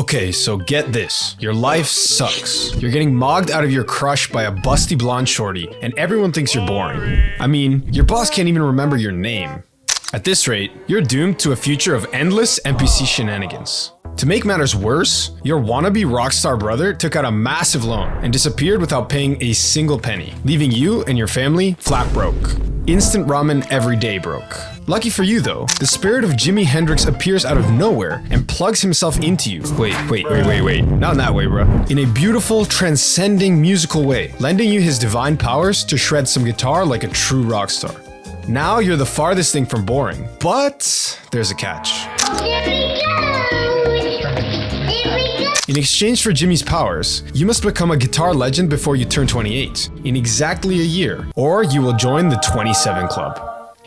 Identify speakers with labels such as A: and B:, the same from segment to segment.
A: Okay, so get this. Your life sucks. You're getting mogged out of your crush by a busty blonde shorty, and everyone thinks you're boring. I mean, your boss can't even remember your name. At this rate, you're doomed to a future of endless NPC shenanigans. To make matters worse, your wannabe rockstar brother took out a massive loan and disappeared without paying a single penny, leaving you and your family flat broke. Instant ramen every day broke. Lucky for you though, the spirit of Jimi Hendrix appears out of nowhere and plugs himself into you. Wait. Not in that way, bro. In a beautiful, transcending musical way, lending you his divine powers to shred some guitar like a true rock star. Now you're the farthest thing from boring, but there's a catch.
B: Here we go!
A: In exchange for Jimmy's powers, you must become a guitar legend before you turn 28, in exactly a year, or you will join the 27 Club.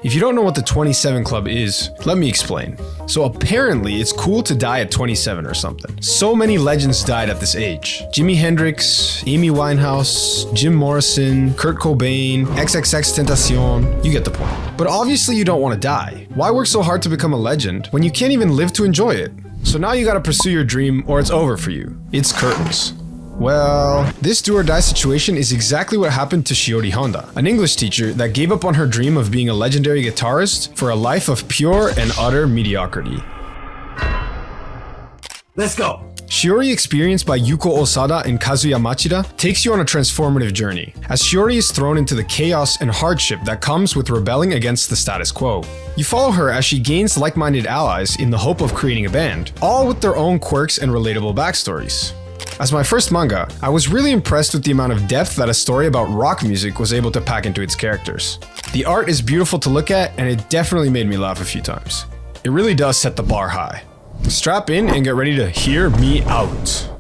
A: If you don't know what the 27 Club is, let me explain. So apparently it's cool to die at 27 or something. So many legends died at this age. Jimi Hendrix, Amy Winehouse, Jim Morrison, Kurt Cobain, XXXTentacion, you get the point. But obviously you don't want to die. Why work so hard to become a legend when you can't even live to enjoy it? So now you gotta pursue your dream or it's over for you. It's curtains. Well, this do or die situation is exactly what happened to Shiori Honda, an English teacher that gave up on her dream of being a legendary guitarist for a life of pure and utter mediocrity.
C: Let's go!
A: Shiori, experienced by Yuko Osada and Kazuya Machida, takes you on a transformative journey, as Shiori is thrown into the chaos and hardship that comes with rebelling against the status quo. You follow her as she gains like-minded allies in the hope of creating a band, all with their own quirks and relatable backstories. As my first manga, I was really impressed with the amount of depth that a story about rock music was able to pack into its characters. The art is beautiful to look at, and it definitely made me laugh a few times. It really does set the bar high. Strap in and get ready to hear me out.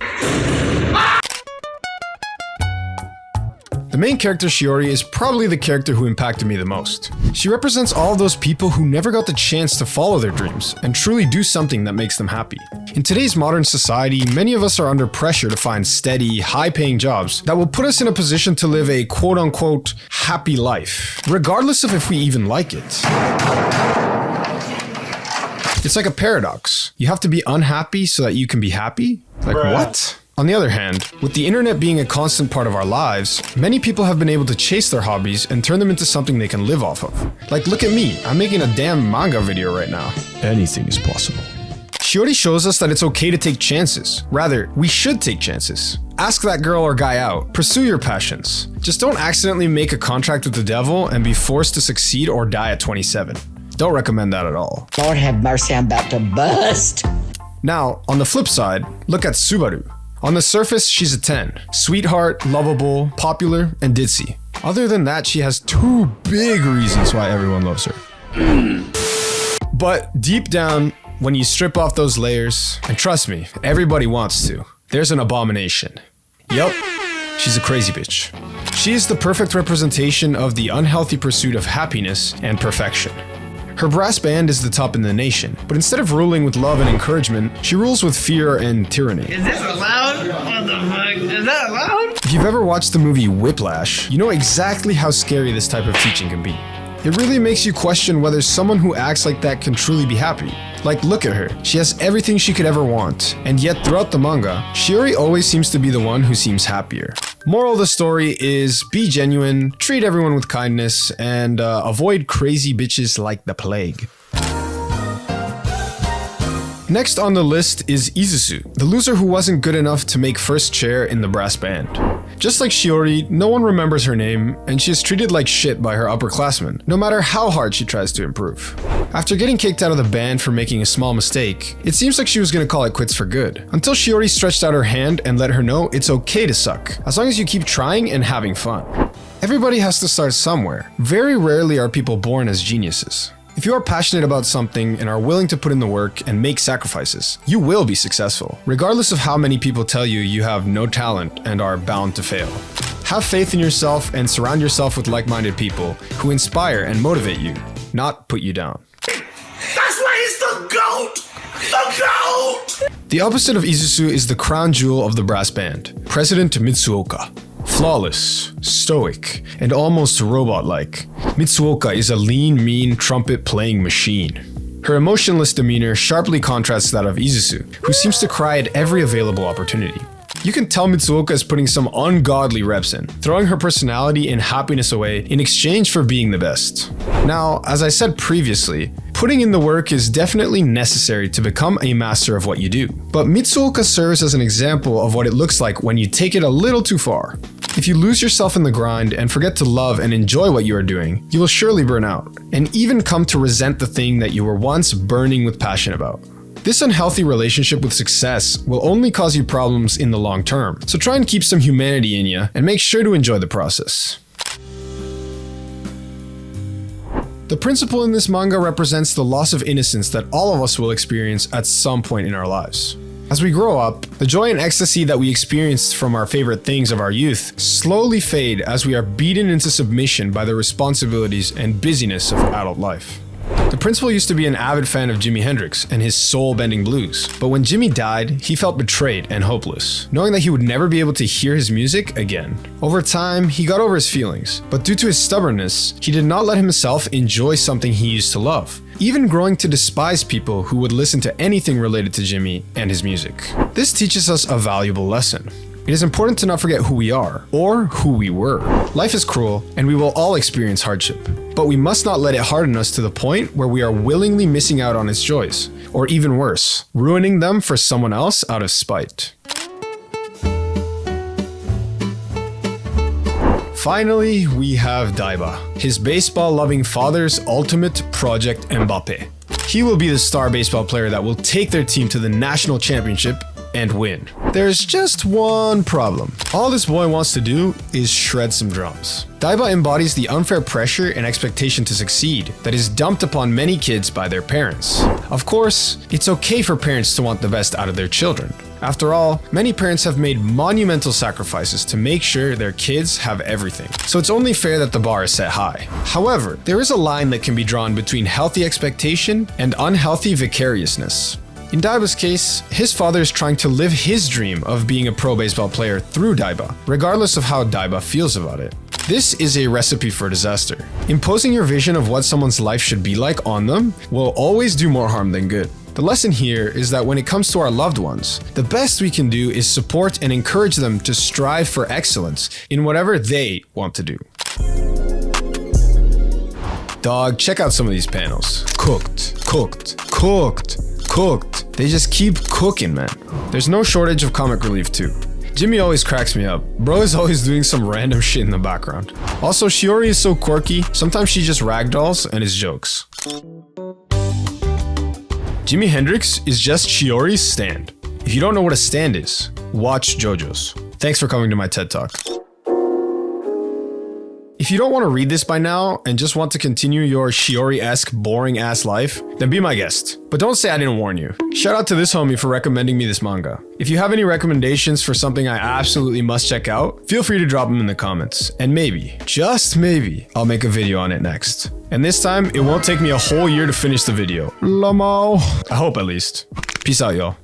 A: The main character Shiori is probably the character who impacted me the most. She represents all those people who never got the chance to follow their dreams and truly do something that makes them happy. In today's modern society, many of us are under pressure to find steady, high-paying jobs that will put us in a position to live a quote-unquote happy life, regardless of if we even like it. It's like a paradox. You have to be unhappy so that you can be happy? Like what? On the other hand, with the internet being a constant part of our lives, many people have been able to chase their hobbies and turn them into something they can live off of. Like look at me, I'm making a damn manga video right now. Anything is possible. Shiori shows us that it's okay to take chances. Rather, we should take chances. Ask that girl or guy out. Pursue your passions. Just don't accidentally make a contract with the devil and be forced to succeed or die at 27. Don't recommend that at all.
D: Lord have mercy, I'm about to bust.
A: Now, on the flip side, look at Subaru. On the surface, she's a 10. Sweetheart, lovable, popular, and ditzy. Other than that, she has two big reasons why everyone loves her. But deep down, when you strip off those layers, and trust me, everybody wants to, there's an abomination. Yup, she's a crazy bitch. She is the perfect representation of the unhealthy pursuit of happiness and perfection. Her brass band is the top in the nation, but instead of ruling with love and encouragement, she rules with fear and tyranny.
E: Is this allowed? What the fuck? Is that allowed?
A: If you've ever watched the movie Whiplash, you know exactly how scary this type of teaching can be. It really makes you question whether someone who acts like that can truly be happy. Like, look at her. She has everything she could ever want, and yet throughout the manga, Shiori always seems to be the one who seems happier. Moral of the story is be genuine, treat everyone with kindness, and avoid crazy bitches like the plague. Next on the list is Izuzu, the loser who wasn't good enough to make first chair in the brass band. Just like Shiori, no one remembers her name, and she is treated like shit by her upperclassmen, no matter how hard she tries to improve. After getting kicked out of the band for making a small mistake, it seems like she was gonna call it quits for good, until Shiori stretched out her hand and let her know it's okay to suck, as long as you keep trying and having fun. Everybody has to start somewhere. Very rarely are people born as geniuses. If you are passionate about something and are willing to put in the work and make sacrifices, you will be successful, regardless of how many people tell you you have no talent and are bound to fail. Have faith in yourself and surround yourself with like-minded people who inspire and motivate you, not put you down.
C: That's why he's the GOAT! The GOAT!
A: The opposite of Izuzu is the crown jewel of the brass band, President Mitsuoka. Flawless, stoic, and almost robot-like, Mitsuoka is a lean, mean trumpet-playing machine. Her emotionless demeanor sharply contrasts that of Izuzu, who seems to cry at every available opportunity. You can tell Mitsuoka is putting some ungodly reps in, throwing her personality and happiness away in exchange for being the best. Now, as I said previously, putting in the work is definitely necessary to become a master of what you do. But Mitsuoka serves as an example of what it looks like when you take it a little too far. If you lose yourself in the grind and forget to love and enjoy what you are doing, you will surely burn out, and even come to resent the thing that you were once burning with passion about. This unhealthy relationship with success will only cause you problems in the long term, so try and keep some humanity in you and make sure to enjoy the process. The principle in this manga represents the loss of innocence that all of us will experience at some point in our lives. As we grow up, the joy and ecstasy that we experienced from our favorite things of our youth slowly fade as we are beaten into submission by the responsibilities and busyness of adult life. The principal used to be an avid fan of Jimi Hendrix and his soul-bending blues, but when Jimi died, he felt betrayed and hopeless, knowing that he would never be able to hear his music again. Over time, he got over his feelings, but due to his stubbornness, he did not let himself enjoy something he used to love, even growing to despise people who would listen to anything related to Jimi and his music. This teaches us a valuable lesson. It is important to not forget who we are, or who we were. Life is cruel, and we will all experience hardship. But we must not let it harden us to the point where we are willingly missing out on its joys, or even worse, ruining them for someone else out of spite. Finally, we have Daiba, his baseball-loving father's ultimate project Mbappe. He will be the star baseball player that will take their team to the national championship and win. There's just one problem. All this boy wants to do is shred some drums. Daiba embodies the unfair pressure and expectation to succeed that is dumped upon many kids by their parents. Of course, it's okay for parents to want the best out of their children. After all, many parents have made monumental sacrifices to make sure their kids have everything, so it's only fair that the bar is set high. However, there is a line that can be drawn between healthy expectation and unhealthy vicariousness. In Daiba's case, his father is trying to live his dream of being a pro baseball player through Daiba, regardless of how Daiba feels about it. This is a recipe for disaster. Imposing your vision of what someone's life should be like on them will always do more harm than good. The lesson here is that when it comes to our loved ones, the best we can do is support and encourage them to strive for excellence in whatever they want to do. Dog, check out some of these panels. Cooked, cooked, cooked, cooked. They just keep cooking, man. There's no shortage of comic relief too. Jimi always cracks me up. Bro is always doing some random shit in the background. Also, Shiori is so quirky, sometimes she just ragdolls and is jokes. Jimi Hendrix is just Shiori's stand. If you don't know what a stand is, watch JoJo's. Thanks for coming to my TED Talk. If you don't want to read this by now and just want to continue your Shiori-esque boring-ass life, then be my guest. But don't say I didn't warn you. Shout out to this homie for recommending me this manga. If you have any recommendations for something I absolutely must check out, feel free to drop them in the comments. And maybe, just maybe, I'll make a video on it next. And this time, it won't take me a whole year to finish the video. Lamau. I hope at least. Peace out, y'all.